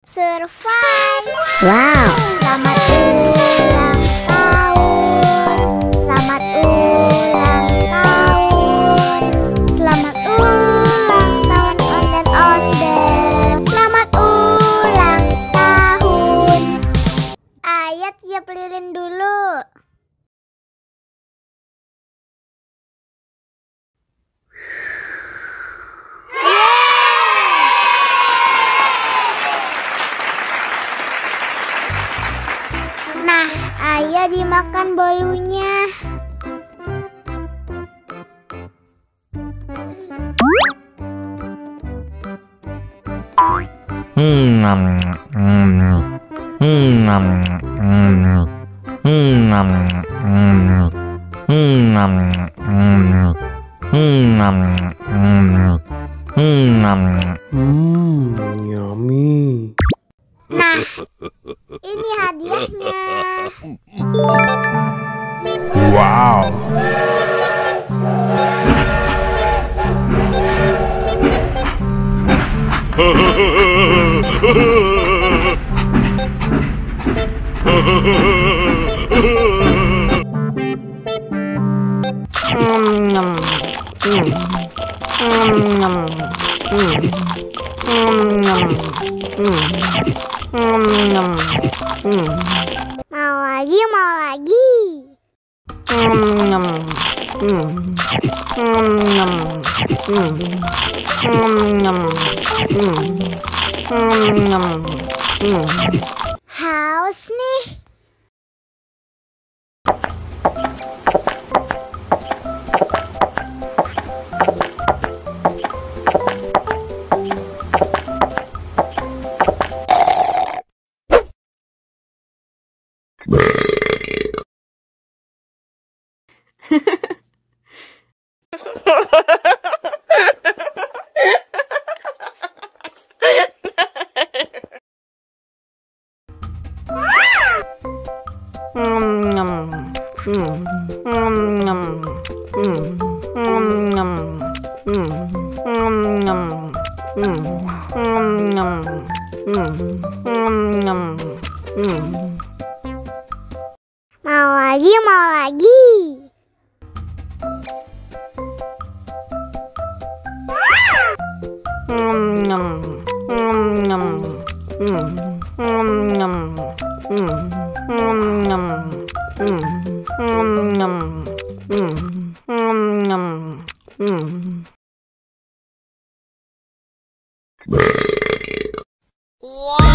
Survive. Wow. Selamat ulang tahun. Selamat ulang tahun. Selamat ulang tahun onde-onde. Selamat ulang tahun. Ayat tiup lilin dulu. Nah, ayah dimakan bolunya. Yummy. Nah, ini hadiahnya. Wow. Mau lagi, mau lagi. Haus nih. Mau lagi, mau lagi. Wow.